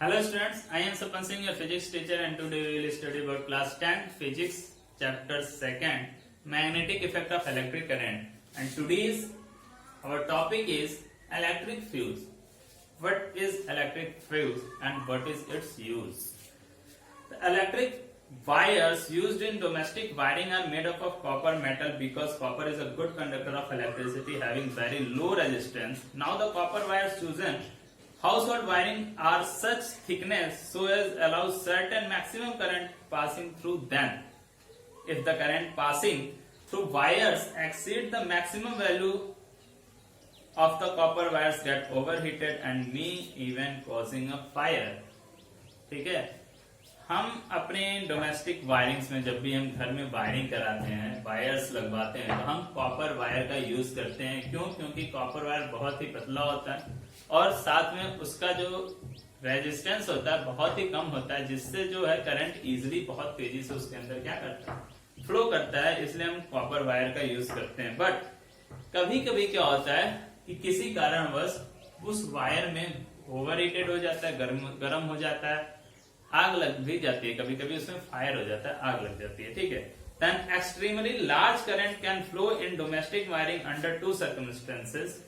Hello students, I am Sapan Singh, your physics teacher, and today we will study about class 10 physics chapter 2nd magnetic effect of electric current. And today's our topic is electric fuse. What is electric fuse and what is its use? The electric wires used in domestic wiring are made up of copper metal because copper is a good conductor of electricity having very low resistance. Now the copper wires chosen household wiring are such thickness so as allows certain maximum current passing through them. If the current passing through wires exceed the maximum value of the copper wires get overheated and may even causing a fire. ठीक है, हम अपने domestic wirings में जब भी हम घर में वायरिंग कराते हैं, वायर्स लगवाते हैं, तो हम कॉपर वायर का यूज करते हैं। क्यों? क्योंकि कॉपर वायर बहुत ही पतला होता है और साथ में उसका जो रेजिस्टेंस होता है बहुत ही कम होता है, जिससे जो है करंट इजीली बहुत तेजी से उसके अंदर क्या करता है, फ्लो करता है। इसलिए हम कॉपर वायर का यूज करते हैं। बट कभी कभी क्या होता है कि किसी कारणवश उस वायर में ओवरहीटेड हो जाता है, गर्म हो जाता है, आग लग भी जाती है, कभी कभी उसमें फायर हो जाता है, आग लग जाती है। ठीक है, then extremely large current can flow in domestic wiring under two circumstances.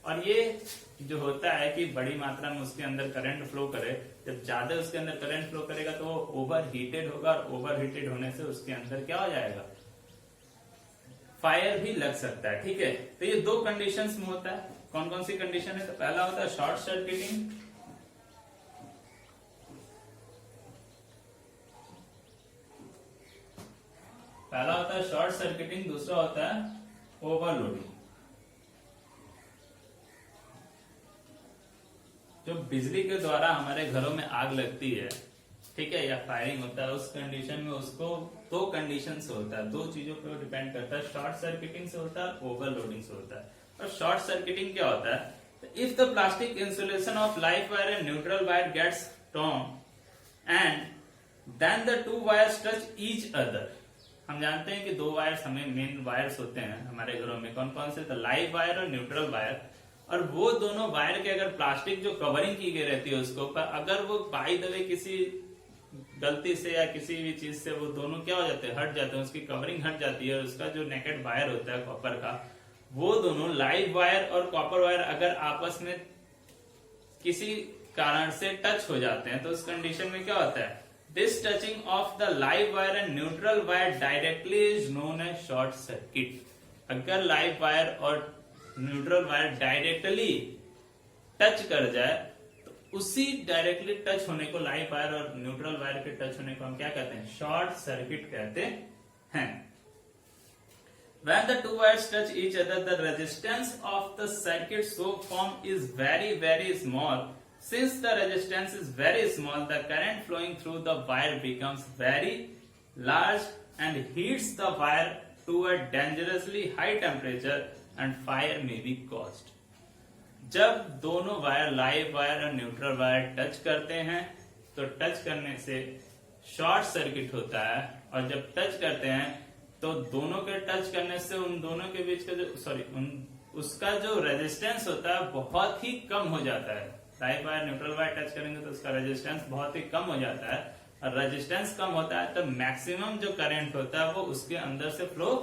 और ये जो होता है कि बड़ी मात्रा में उसके अंदर करंट फ्लो करे, जब ज्यादा उसके अंदर करंट फ्लो करेगा तो वो ओवर हीटेड होगा और ओवर हीटेड होने से उसके अंदर क्या हो जाएगा, फायर भी लग सकता है। ठीक है, तो ये दो कंडीशंस में होता है। कौन कौन सी कंडीशन है? तो पहला होता है शॉर्ट सर्किटिंग, पहला होता है शॉर्ट सर्किटिंग, दूसरा होता है ओवरलोडिंग। जो बिजली के द्वारा हमारे घरों में आग लगती है, ठीक है, या फायरिंग होता है, उस कंडीशन में उसको दो कंडीशन से होता है, दो चीजों पर डिपेंड करता है। शॉर्ट सर्किटिंग से होता है, ओवरलोडिंग से होता है। और शॉर्ट सर्किटिंग क्या होता है? If the plastic insulation of live wire and neutral wire gets torn and then the two wires touch each other. हम जानते हैं कि दो वायर्स हमें मेन वायर्स होते हैं हमारे घरों में, कौन कौन से? तो लाइव वायर और न्यूट्रल वायर। और वो दोनों वायर के अगर प्लास्टिक जो कवरिंग की गई रहती है उसके ऊपर, अगर वो बाय द वे किसी गलती से या किसी भी चीज से वो दोनों क्या हो जाते हैं, हट जाते हैं, उसकी कवरिंग हट जाती है, और उसका जो नेकेड वायर होता है कॉपर का, वो दोनों लाइव वायर और कॉपर वायर अगर आपस में किसी कारण से टच हो जाते हैं, तो उस कंडीशन में क्या होता है, this touching of the live wire and neutral wire directly is known as short circuit. अगर लाइव वायर और न्यूट्रल वायर डायरेक्टली टच कर जाए तो उसी डायरेक्टली टच होने को, लाइव वायर और न्यूट्रल वायर के टच होने को हम क्या कहते हैं? शॉर्ट सर्किट कहते हैं। When the two wires touch each other, the resistance of the circuit so formed is very small. Since the resistance is very small, the current flowing through the wire becomes very large and heats the wire to a dangerously high temperature and fire may be caused. जब दोनों wire, live wire और neutral wire touch करते हैं तो touch करने से short circuit होता है, और जब टच करते हैं तो दोनों के टच करने से उन दोनों के बीच का जो उसका जो रेजिस्टेंस होता है बहुत ही कम हो जाता है। Live wire neutral wire touch करेंगे तो उसका रेजिस्टेंस बहुत ही कम हो जाता है, और रेजिस्टेंस कम होता है तो मैक्सिमम जो करंट होता है वो उसके अंदर से फ्लो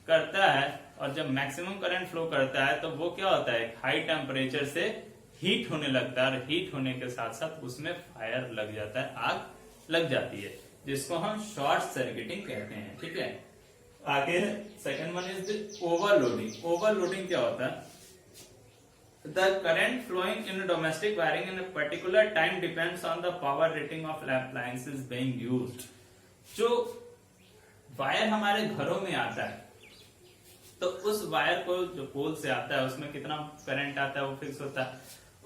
करता है। और जब मैक्सिमम करंट फ्लो करता है तो वो क्या होता है, हाई टेम्परेचर से हीट होने लगता है, और हीट होने के साथ साथ उसमें फायर लग जाता है, आग लग जाती है, जिसको हम शॉर्ट सर्किटिंग कहते हैं। ठीक है, आगे second one is the overloading. Overloading क्या होता है? The current flowing in domestic wiring in a particular time depends on the power rating of appliances being used. जो वायर हमारे घरों में आता है तो उस वायर को जो पोल से आता है उसमें कितना करंट आता है वो फिक्स होता है।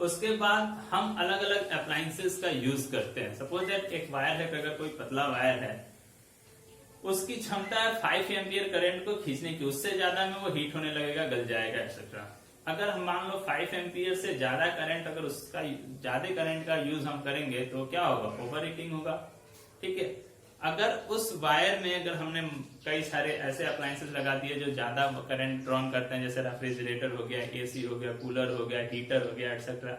उसके बाद हम अलग अलग अप्लायंसेस का यूज करते हैं। सपोज दैट एक वायर है, अगर कोई पतला वायर है, उसकी क्षमता है 5 एम्पियर करंट को खींचने की, उससे ज्यादा में वो हीट होने लगेगा, गल जाएगा एक्सेट्रा। अगर हम मान लो 5 एम्पियर से ज्यादा करंट, अगर उसका ज्यादा करंट का यूज हम करेंगे तो क्या होगा, ओवर हीटिंग होगा। ठीक है, अगर उस वायर में अगर हमने कई सारे ऐसे अप्लायंसेस लगा दिए जो ज्यादा करंट ड्रॉन करते हैं, जैसे रेफ्रिजरेटर हो गया, एसी हो गया, कूलर हो गया, हीटर हो गया, एटसेट्रा,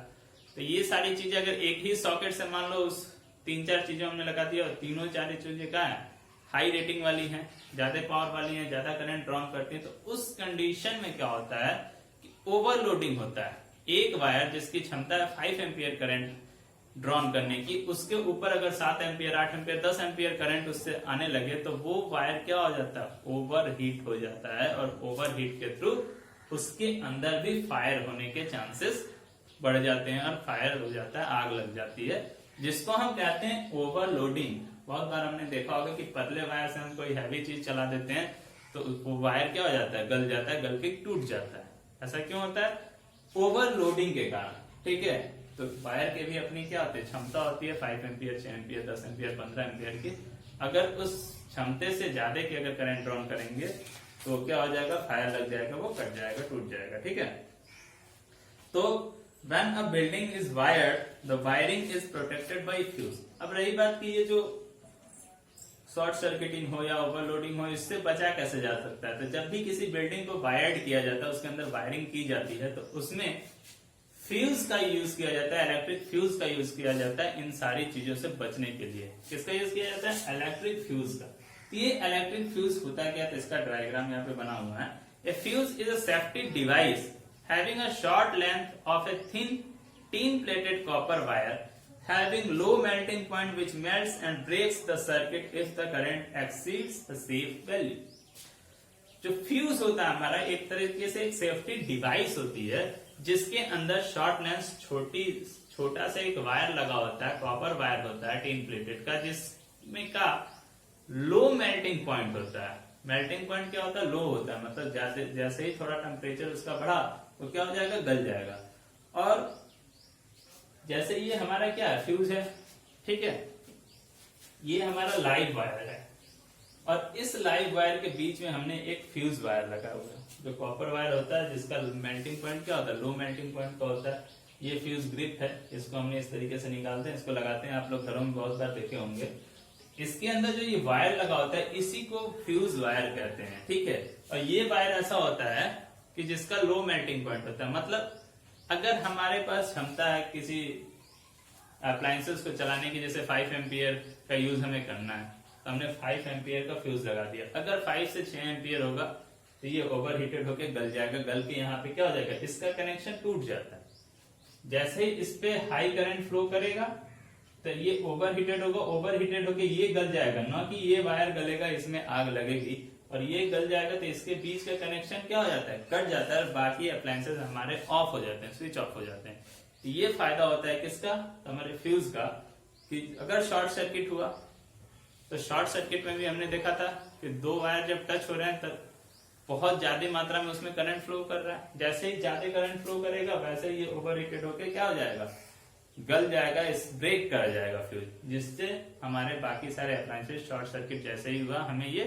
तो ये सारी चीजें अगर एक ही सॉकेट से मान लो उस 3-4 चीजें हमने लगा दिया और तीनों 4 चीजें क्या है, हाई रेटिंग वाली हैं, ज्यादा पावर वाली हैं, ज्यादा करंट ड्रॉ करती है, तो उस कंडीशन में क्या होता है कि ओवरलोडिंग होता है। एक वायर जिसकी क्षमता है 5 एम्पियर करंट ड्रॉन करने की, उसके ऊपर अगर 7 एम्पियर 8 एम्पियर 10 एम्पियर करंट उससे आने लगे तो वो वायर क्या हो जाता है, ओवर हीट हो जाता है, और ओवर हीट के थ्रू उसके अंदर भी फायर होने के चांसेस बढ़ जाते हैं और फायर हो जाता है, आग लग जाती है, जिसको हम कहते हैं ओवरलोडिंग। बहुत बार हमने देखा होगा कि पतले वायर से हम कोई हैवी चीज चला देते हैं तो वो वायर क्या हो जाता है, गल जाता है, गल के टूट जाता है। ऐसा क्यों होता है, ओवरलोडिंग के कारण। ठीक है, तो वायर के भी अपनी क्या होती है, क्षमता होती है 5 एम्पियर 6 एम्पियर 10 एम्पियर 15 एम्पियर की। अगर उस क्षमता से ज्यादा की अगर करंट ड्रॉ करेंगे तो क्या हो जाएगा, फायर लग जाएगा, वो कट जाएगा, टूट जाएगा। ठीक है, तो when a building is wired, the wiring is protected by fuse। अब रही बात की ये जो शॉर्ट सर्किटिंग हो या ओवरलोडिंग हो, इससे बचा कैसे जा सकता है। तो जब भी किसी बिल्डिंग को वायर्ड किया जाता है, उसके अंदर वायरिंग की जाती है, तो उसमें फ्यूज का यूज किया जाता है, इलेक्ट्रिक फ्यूज का यूज किया जाता है इन सारी चीजों से बचने के लिए। किसका यूज किया जाता है, इलेक्ट्रिक फ्यूज का। तो ये इलेक्ट्रिक फ्यूज होता क्या, तो इसका डायग्राम यहाँ पे बना हुआ है। A fuse is a safety device having a short length of a thin tin plated copper wire having low melting point which melts and breaks the circuit if the current exceeds the safe value। जो fuse होता है हमारा एक तरीके से एक safety device होती है, जिसके अंदर शॉर्ट लेंथ छोटा सा एक वायर लगा होता है, कॉपर वायर होता है टिन प्लेटेड का, जिसमें का लो मेल्टिंग पॉइंट होता है। मेल्टिंग पॉइंट क्या होता है, लो होता है, मतलब जैसे ही थोड़ा टेम्परेचर उसका बढ़ा तो क्या हो जाएगा, गल जाएगा। और जैसे ये हमारा क्या है, फ्यूज है। ठीक है, ये हमारा लाइव वायर है और इस लाइव वायर के बीच में हमने एक फ्यूज वायर लगा हुआ है, जो कॉपर वायर होता है, जिसका मेल्टिंग पॉइंट क्या होता है, लो मेल्टिंग पॉइंट का होता है। ये फ्यूज ग्रिप है, इसको हमने इस तरीके से निकालते हैं, इसको लगाते हैं, आप लोग घरों में बहुत बार देखे होंगे। इसके अंदर जो ये वायर लगा होता है, इसी को फ्यूज वायर कहते हैं। ठीक है, और ये वायर ऐसा होता है कि जिसका लो मेल्टिंग पॉइंट होता है। मतलब अगर हमारे पास क्षमता है किसी अप्लायंसेस को चलाने की, जैसे 5 एम्पियर का यूज हमें करना है, तो हमने 5 एम्पियर का फ्यूज लगा दिया। अगर 5 से 6 एम्पियर होगा तो ये ओवर हीटेड होकर गल जाएगा, गल के यहाँ पे क्या हो जाएगा, इसका कनेक्शन टूट जाता है। जैसे ही इस पे हाई करंट फ्लो करेगा तो ये ओवर हीटेड होगा, ओवर हीटेड होकर ये गल जाएगा, ना कि ये वायर गलेगा, इसमें आग लगेगी और ये गल जाएगा, तो इसके बीच का कनेक्शन क्या हो जाता है, कट जाता है, और बाकी अप्लायंसेस हमारे ऑफ हो जाते हैं, स्विच ऑफ हो जाते हैं। तो ये फायदा होता है किसका, हमारे फ्यूज का, कि अगर शॉर्ट सर्किट हुआ तो शॉर्ट सर्किट में भी हमने देखा था कि दो वायर जब टच हो रहे हैं तब बहुत ज्यादा मात्रा में उसमें करंट फ्लो कर रहा है। जैसे ही ज्यादा करंट फ्लो करेगा वैसे ही ये ओवर हीटेड होकर क्या हो जाएगा, गल जाएगा, इस ब्रेक कर जाएगा फ्यूज, जिससे हमारे बाकी सारे अप्लायंसेस शॉर्ट सर्किट जैसे ही हुआ हमें ये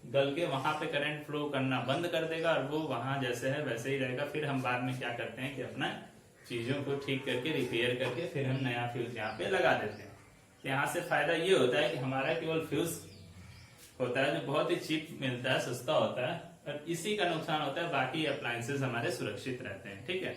गल के वहां पे करंट फ्लो करना बंद कर देगा और वो वहां जैसे है वैसे ही रहेगा। फिर हम बाद में क्या करते हैं कि अपना चीजों को ठीक करके रिपेयर करके फिर हम नया फ्यूज यहाँ पे लगा देते हैं। यहाँ से फायदा ये होता है कि हमारा केवल फ्यूज होता है जो बहुत ही चीप मिलता है, सस्ता होता है, और इसी का नुकसान होता है, बाकी अप्लायंसेस हमारे सुरक्षित रहते हैं। ठीक है,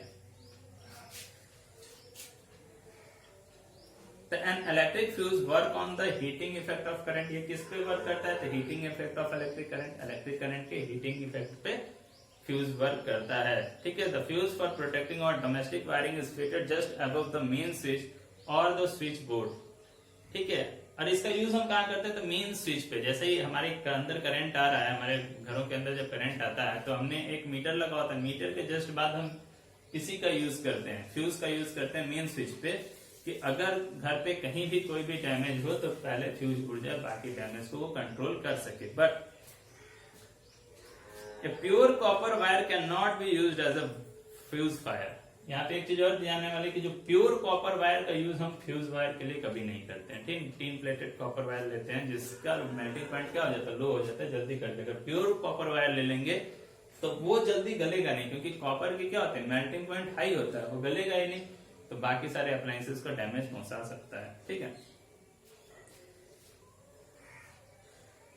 an electric fuse work on the heating effect of current. ये किस पे वर्क करता है, तो heating effect of electric current, electric current के हीटिंग इफेक्ट पे फ्यूज वर्क करता है। ठीक है, द फ्यूज फॉर प्रोटेक्टिंग और domestic wiring is fitted just above the main switch और द स्विच बोर्ड। ठीक है, और इसका यूज हम कहाँ करते हैं, तो मेन स्विच पे। जैसे ही हमारे अंदर करंट आ रहा है, हमारे घरों के अंदर जब करंट आता है तो हमने एक मीटर लगा होता है, मीटर के जस्ट बाद हम इसी का यूज करते हैं, फ्यूज का यूज करते हैं मेन स्विच पे, कि अगर घर पे कहीं भी कोई भी डैमेज हो तो पहले फ्यूज उड़ जाए, बाकी डैमेज को वो कंट्रोल कर सके। But a pure copper wire can not be used as a fuse wire. यहाँ पे एक चीज और जानने वाली कि जो प्योर कॉपर वायर का यूज हम फ्यूज वायर के लिए कभी नहीं करते हैं। ठीक, टीन प्लेटेड कॉपर वायर लेते हैं जिसका मेल्टिंग पॉइंट क्या हो जाता है, लो हो जाता है, जल्दी कट जाएगा। प्योर कॉपर वायर ले लेंगे तो वो जल्दी गलेगा नहीं, क्योंकि कॉपर की क्या होता है, मेल्टिंग पॉइंट हाई होता है, वो गलेगा ही नहीं, तो बाकी सारे अप्लायंसेस को डैमेज पहुंचा सकता है। ठीक है,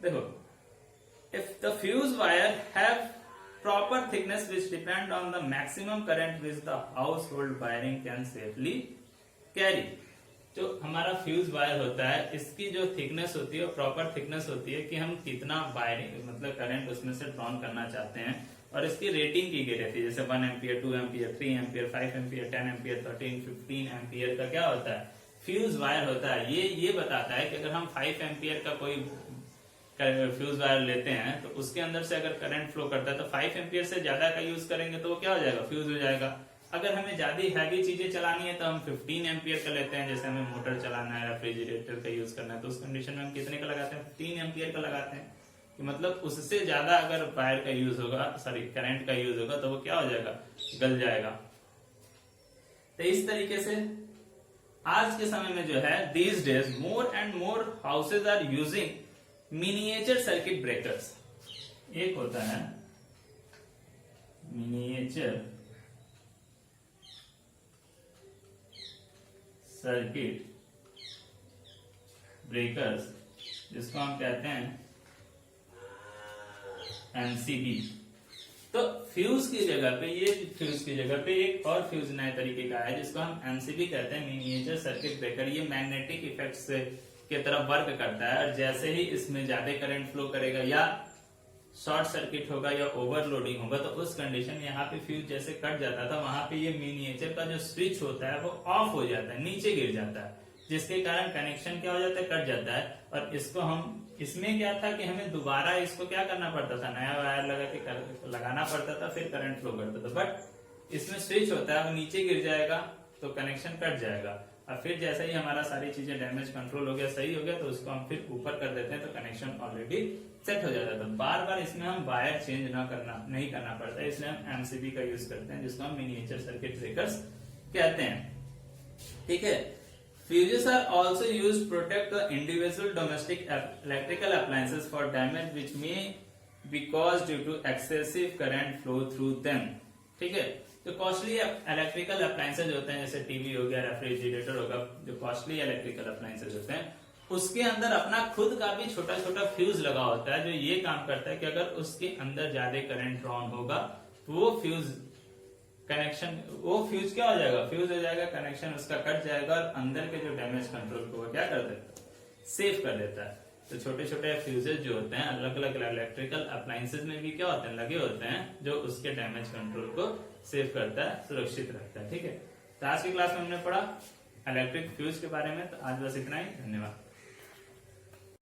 देखो, if the fuse wire have proper thickness which depend on the maximum current which the household wiring can safely carry. जो हमारा फ्यूज वायर होता है इसकी जो थिकनेस होती है प्रॉपर थिकनेस होती है कि हम कितना वायरिंग मतलब करंट उसमें से ड्रॉन करना चाहते हैं, और इसकी रेटिंग की गई रहती है, जैसे 1 ampere, 2 ampere, 3 ampere, 5 ampere, 10 ampere, 13, 15 ampere का क्या होता है फ्यूज वायर होता है। ये बताता है कि अगर हम 5 एम्पियर का कोई फ्यूज वायर लेते हैं तो उसके अंदर से अगर करंट फ्लो करता है तो 5 एम्पियर से ज्यादा का यूज करेंगे तो वो क्या हो जाएगा, फ्यूज हो जाएगा। अगर हमें ज्यादा हैवी चीजें चलानी है तो हम 15 एम्पियर का लेते हैं, जैसे हमें मोटर चलाना है, रेफ्रिजरेटर का यूज करना है, तो उस कंडीशन में हम कितने का लगाते हैं, 15 एम्पियर का लगाते हैं। कि मतलब उससे ज्यादा अगर वायर का यूज होगा, सॉरी करंट का यूज होगा तो वो क्या हो जाएगा, गल जाएगा। तो इस तरीके से आज के समय में जो है these days more and more houses are using miniature circuit breakers. एक होता है मिनिएचर सर्किट ब्रेकर्स, जिसको हम कहते हैं एमसीबी। तो फ्यूज की जगह पे एक और फ्यूज नए तरीके का है जिसको हम एमसीबी कहते हैं, मिनिएचर सर्किट ब्रेकर। ये मैग्नेटिक इफेक्ट से की तरफ वर्क करता है, और जैसे ही इसमें ज्यादा करंट फ्लो करेगा या शॉर्ट सर्किट होगा या ओवरलोडिंग होगा तो उस कंडीशन में यहाँ पे फ्यूज जैसे कट जाता था, वहां पे ये मिनिएचर का जो स्विच होता है वो ऑफ हो जाता है, नीचे गिर जाता है, जिसके कारण कनेक्शन क्या हो जाता है, कट जाता है। और इसको हम इसमें क्या था कि हमें दोबारा इसको क्या करना पड़ता था, नया वायर लगाना पड़ता था, फिर करंट फ्लो करता था। बट इसमें स्विच होता है, वो नीचे गिर जाएगा तो कनेक्शन कट जाएगा, और फिर जैसे ही हमारा सारी चीजें डैमेज कंट्रोल हो गया, सही हो गया, तो उसको हम फिर ऊपर कर देते हैं तो कनेक्शन ऑलरेडी सेट हो जाता था। बार बार इसमें हम वायर चेंज नहीं करना पड़ता, इसलिए हम एमसीबी का यूज करते हैं, जिसको हम मिनिएचर सर्किट ब्रेकर्स कहते हैं। ठीक है। Fuses are also used to protect the individual domestic electrical appliances for damage which may be caused due to excessive current flow through them. ठीक है। तो कॉस्टली इलेक्ट्रिकल अप्लायंसेज होते हैं, जैसे टीवी हो गया, रेफ्रिजरेटर होगा, जो कॉस्टली इलेक्ट्रिकल अप्लायंसेज होते हैं उसके अंदर अपना खुद का भी छोटा छोटा फ्यूज लगा होता है, जो ये काम करता है कि अगर उसके अंदर ज्यादा करंट ड्रॉन होगा तो वो फ्यूज क्या हो जाएगा, फ्यूज हो जाएगा, कनेक्शन उसका कट जाएगा, और अंदर के जो डैमेज कंट्रोल को वो क्या कर देता है, सेव कर देता है। तो छोटे छोटे फ्यूजेस जो होते हैं अलग अलग इलेक्ट्रिकल अप्लायंसेज में भी क्या होते हैं, लगे होते हैं, जो उसके डैमेज कंट्रोल को सेव करता है, सुरक्षित रखता है। ठीक है। तो आज की क्लास में हमने पढ़ा इलेक्ट्रिक फ्यूज के बारे में। तो आज बस इतना ही, धन्यवाद।